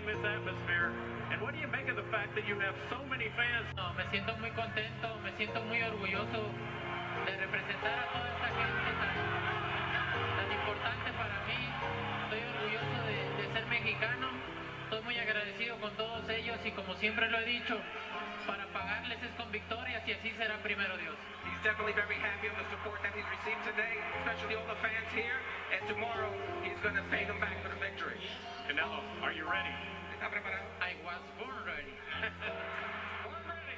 this atmosphere? And what do you make of the fact that you have so many fans? No, me siento muy contento, me siento muy orgulloso de representar a toda esta gente tan importante para mí. Estoy orgulloso de ser mexicano. Estoy muy agradecido con todos ellos y como siempre lo he dicho, para pagarles es con victorias y así será primero Dios. He's definitely very happy of the support that he's received today, especially all the fans here. And tomorrow, he's going to pay them back for the victory. Canelo, are you ready? ¿Está preparado? I was born ready. Born ready.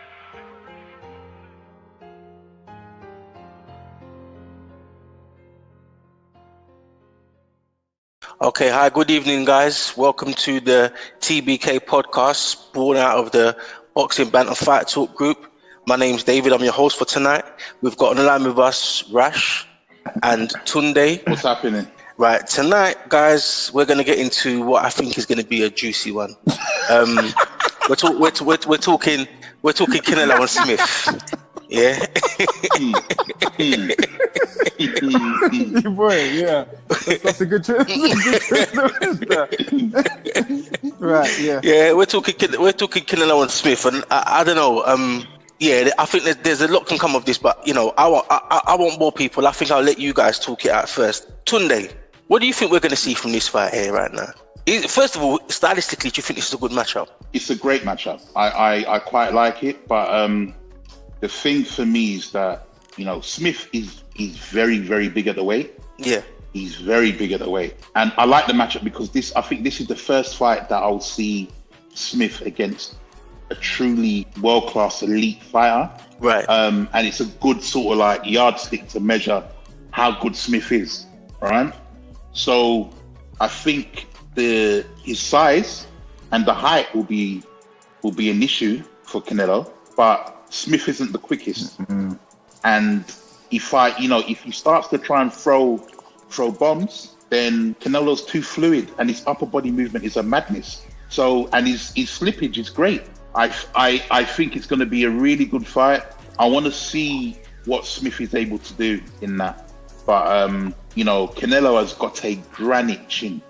Okay, hi, good evening, guys. Welcome to the TBK podcast, born out of the Boxing Banter Fight Talk group. My name's David. I'm your host for tonight. We've got on the line with us Rash and Tunde. What's happening? Right, tonight, guys, we're going to get into what I think is going to be a juicy one. We're talking Canelo and Smith. Yeah. Boy, yeah. That's a good trick. Right, yeah. Yeah, we're talking Canelo and Smith, and I don't know. Yeah, I think there's a lot can come of this, but you know, I want more people. I think I'll let you guys talk it out first. Tunde, what do you think we're going to see from this fight here right now? First of all, stylistically, do you think this is a good matchup? It's a great matchup. I quite like it, but the thing for me is that, you know, Smith is very, very big at the weight. Yeah. He's very big at the weight. And I like the matchup because I think this is the first fight that I'll see Smith against a truly world-class elite fighter. Right. And it's a good sort of like yardstick to measure how good Smith is, right? So I think his size and the height will be an issue for Canelo, but Smith isn't the quickest. Mm-hmm. And if he starts to try and throw bombs, then Canelo's too fluid and his upper body movement is a madness. So, and his slippage is great. I think it's going to be a really good fight. I want to see what Smith is able to do in that. But, you know, Canelo has got a granite chin.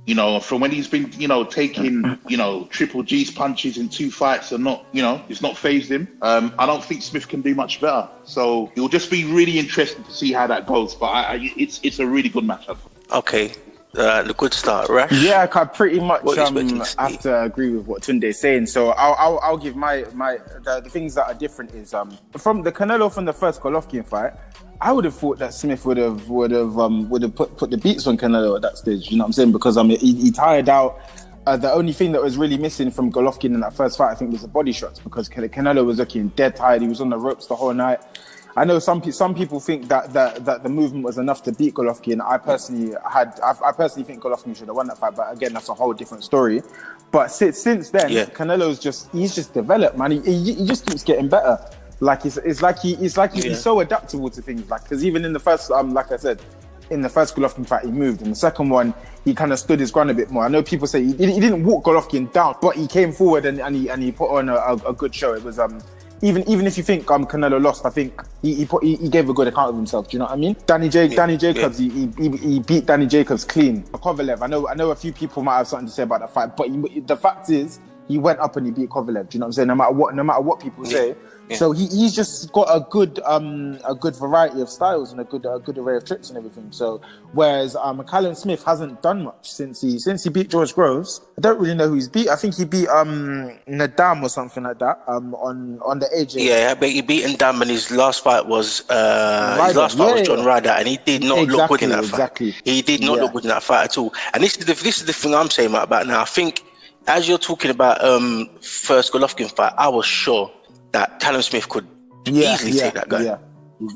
You know, from when he's been, you know, taking, you know, Triple G's punches in 2 fights and not, you know, it's not phased him. I don't think Smith can do much better. So it'll just be really interesting to see how that goes. But it's a really good matchup. Okay. The good start, Rash. Yeah, I pretty much have to agree with what Tunde is saying. So I'll give the things that are different is from the Canelo from the first Golovkin fight. I would have thought that Smith would have put the beats on Canelo at that stage. You know what I'm saying? Because he tired out. The only thing that was really missing from Golovkin in that first fight, I think, was the body shots, because Canelo was looking dead tired. He was on the ropes the whole night. I know some people think that the movement was enough to beat Golovkin. I personally think Golovkin should have won that fight, but again, that's a whole different story. But since then, yeah. Canelo's just developed, man. He just keeps getting better. Like it's like he's so adaptable to things. Like, because even in the first, like I said, in the first Golovkin fight, he moved. In the second one, he kind of stood his ground a bit more. I know people say he didn't walk Golovkin down, but he came forward and he put on a good show. It was even if you think Canelo lost, I think he gave a good account of himself. Do you know what I mean? Danny Jacobs, he beat Danny Jacobs clean. Kovalev, I know a few people might have something to say about that fight, but the fact is, he went up and he beat Kovalev. Do you know what I'm saying? No matter what people say. Yeah. So he's just got a good variety of styles and a good array of tricks and everything. So whereas Callum Smith hasn't done much since he beat George Groves. I don't really know who he's beat. I think he beat Nadam or something like that on the AJ. Yeah, but he beat Nadam, and his last fight was was John Ryder, and he did not look good in that fight. He did not look good in that fight at all. And this is the thing I'm saying about now. I think as you're talking about first Golovkin fight, I was sure that Callum Smith could easily take that guy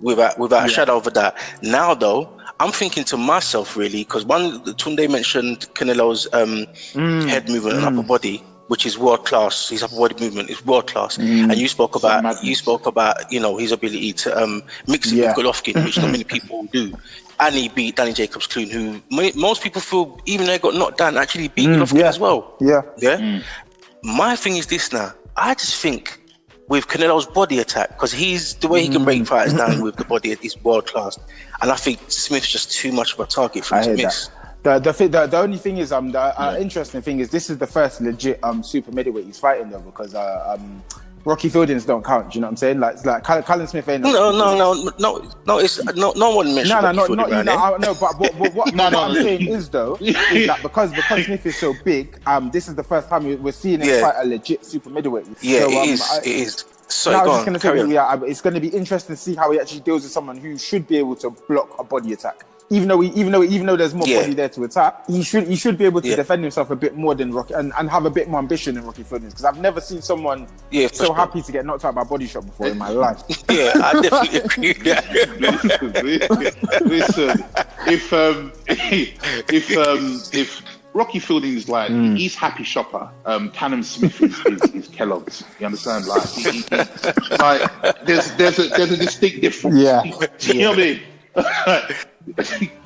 without a shadow of a doubt. Now, though, I'm thinking to myself, really, because Tunde mentioned Canelo's head movement and upper body, which is world class. His upper body movement is world class, and you spoke about you know, his ability to mix it with Golovkin, which not many people do. And he beat Danny Jacobs clean, who most people feel, even though he got knocked down, actually beat Golovkin as well. My thing is this now. I just think with Canelo's body attack, because the way he can break fighters down with the body is world class, and I think Smith's just too much of a target for him to miss. The only thing is the interesting thing is this is the first legit super middleweight he's fighting though, because Rocky Fieldings don't count. Do you know what I'm saying? Like Callum Smith ain't. No. It's no one mentioned. Not you. No, but what I'm saying is though is that because Smith is so big, this is the first time we're seeing him fight a legit super middleweight. Yeah, so, it is. So I was just going to say, it's going to be interesting to see how he actually deals with someone who should be able to block a body attack. Even though there's more body there to attack, he should be able to defend himself a bit more than Rocky and have a bit more ambition than Rocky Fieldings. Because I've never seen someone so happy to get knocked out by a body shot before in my life. Yeah, I definitely agree with that. Listen, if Rocky Fieldings he's happy shopper, Callum Smith is Kellogg's. You understand? Like, there's a distinct difference. Yeah. You know what I mean?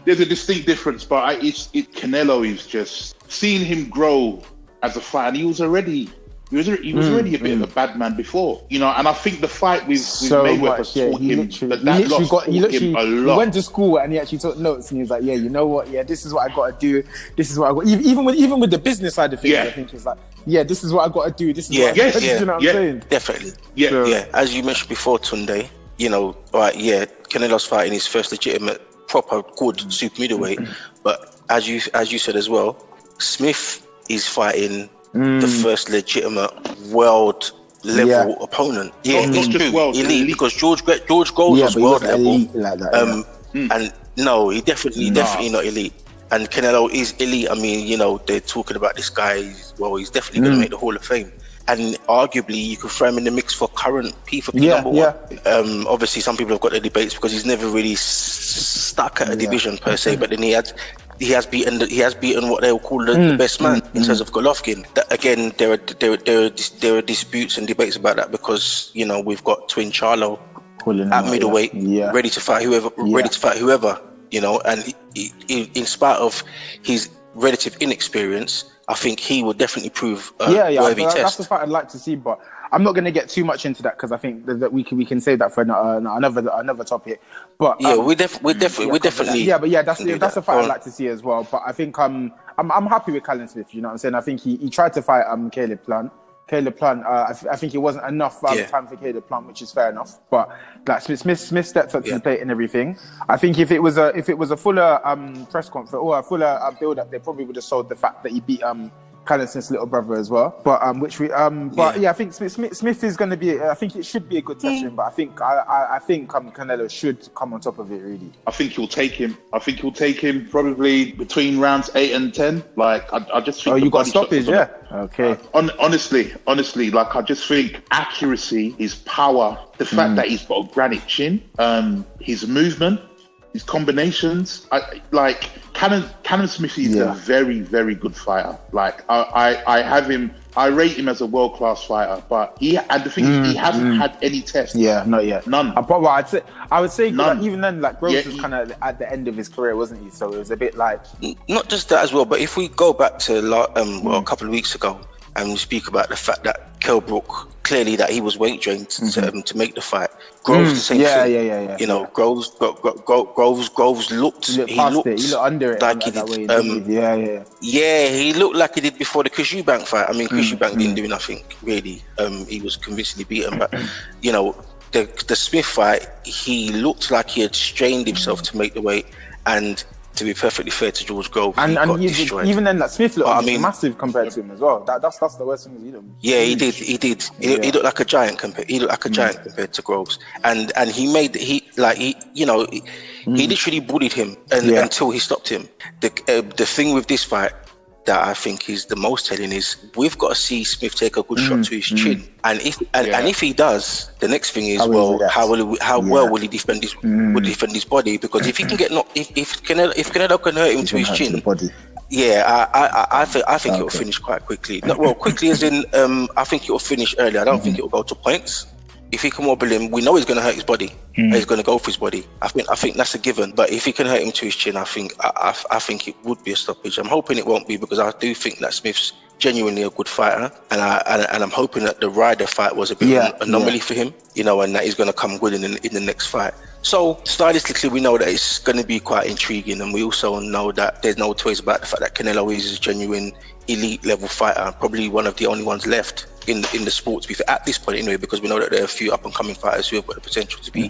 There's a distinct difference, but Canelo is just seeing him grow as a fighter. And he was already a bit of a bad man before, you know. And I think the fight with Mayweather taught him a lot. He went to school and he actually took notes, and he was like, "Yeah, you know what? Yeah, this is what I got to do. This is what I got." Even with the business side of things, I think it's like, "Yeah, this is what I got to do. This is what I got to do." You know what I'm saying? Definitely. Yeah. As you mentioned before, Tunde, you know, Canelo's fighting his first legitimate, proper, good super middleweight. But as you said as well, Smith is fighting the first legitimate world level opponent. Yeah, he's just world elite, because George Groves was world level. Like that, and no, he definitely not elite. And Canelo is elite. I mean, you know, they're talking about this guy. He's definitely going to make the Hall of Fame. And arguably, you could throw him in the mix for current number one. Obviously, some people have got their debates because he's never really stuck at a division per se. But then he has beaten what they will call the best man in terms of Golovkin. That, again, there are disputes and debates about that, because you know we've got Twin Charlo at middleweight, ready to fight whoever. You know, and in spite of his relative inexperience, I think he will definitely prove worthy test. That's the fight I'd like to see, but I'm not going to get too much into that, because I think that we can save that for another topic. But we definitely. That's a fight I'd like to see as well. But I think I'm happy with Callum Smith. You know what I'm saying? I think he tried to fight Caleb Plant. I think it wasn't enough time for Caleb Plant, which is fair enough. But like Smith stepped up to the plate and everything. I think if it was a fuller press conference or a fuller build up, they probably would have sold the fact that he beat Callum Smith's little brother as well. But I think Smith is going to be. I think it should be a good test for him. But I think Canelo should come on top of it. Really, I think he'll take him. Probably between rounds 8 and 10. Like I just think. Oh, you got stoppage, yeah. Okay. Honestly, like I just think accuracy, his power, the fact that he's got a granite chin, his movement, his combinations. Callum Smith is a very, very good fighter. Like I have him. I rate him as a world-class fighter, but he hasn't had any tests. Yeah, not yet. None. I would say like, even then, like Groves was kind of at the end of his career, wasn't he? So it was a bit like not just that as well. But if we go back to a couple of weeks ago, and we speak about the fact that Kell Brook, clearly that he was weight drained to make the fight. Groves the same thing. Yeah. You know, Groves looked under it like he did. He looked like he did before the Chris Eubank fight. I mean, Chris Eubank didn't do nothing really. He was convincingly beaten, but you know, the Smith fight, he looked like he had strained himself to make the weight. And to be perfectly fair to George Groves, and even then, that Smith looked massive compared to him as well. That's the worst thing. Yeah, he did. He looked like a giant compared to Groves, and he literally bullied him until he stopped him. The thing with this fight that I think is the most telling is we've got to see Smith take a good shot to his chin, and if he does, the next thing is how well will he defend his body? Because if he can get knocked, if Canelo can hurt him to his chin, I think it will finish quite quickly. Not well quickly as in I think it will finish early. I don't think it will go to points. If he can wobble him, we know he's going to hurt his body. He's going to go for his body. I think that's a given. But if he can hurt him to his chin, I think it would be a stoppage. I'm hoping it won't be, because I do think that Smith's genuinely a good fighter, and I'm hoping that the Ryder fight was a bit of an anomaly for him, you know, and that he's going to come good in the next fight. So stylistically, we know that it's going to be quite intriguing, and we also know that there's no choice about the fact that Canelo is a genuine elite level fighter, probably one of the only ones left in the sport to be at this point anyway, because we know that there are a few up and coming fighters who have got the potential to be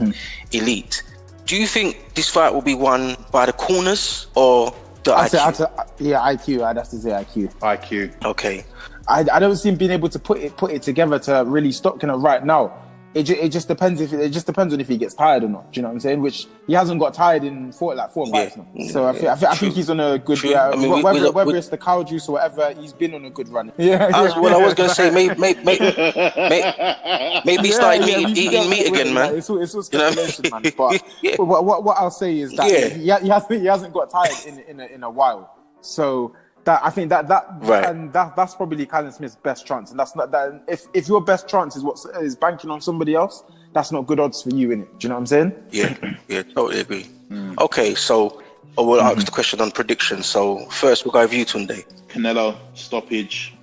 elite. Do you think this fight will be won by the corners or the IQ? IQ. I'd have to say IQ. IQ. Okay. I don't see him being able to put it together to really stop Canelo right now. It just depends on if he gets tired or not. Do you know what I'm saying? Which he hasn't got tired in four fights now. So I think he's on a good. Whether it's the cow juice or whatever, he's been on a good run. I was going to say maybe he started eating meat again, man. It's all speculation, man. But what I'll say is that he hasn't got tired in a while. So. I think that's probably Callum Smith's best chance, and that's not that. If your best chance is banking on somebody else, that's not good odds for you, innit? Do you know what I'm saying? Yeah, totally agree. Okay, so we'll ask the question on predictions. So first, we'll go with you, Tunde. Canelo stoppage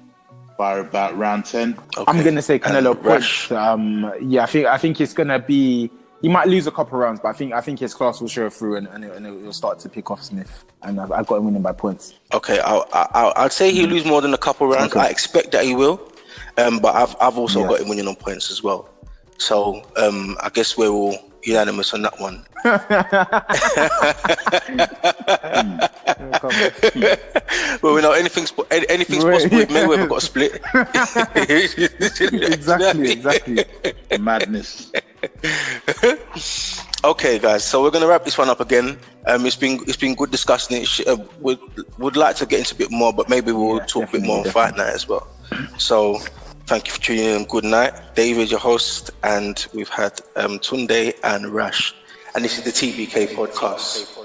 by about round 10. Okay. I'm gonna say Canelo push. I think it's gonna be. He might lose a couple of rounds, but I think his class will show through, and it'll start to pick off Smith. And I've got him winning by points. Okay, I'd say he'll lose more than a couple of rounds. Okay. I expect that he will, but I've also got him winning on points as well. So I guess we're all unanimous on that one. Well, we know anything's possible with Mayweather got a split. Exactly. Madness. Okay, guys, so we're gonna wrap this one up again. It's been good discussing it. Would like to get into a bit more, but maybe we'll talk a bit more on fight night as well. So thank you for tuning in. Good night, David, your host, and we've had Tunde and Rash, and this is the TBK podcast.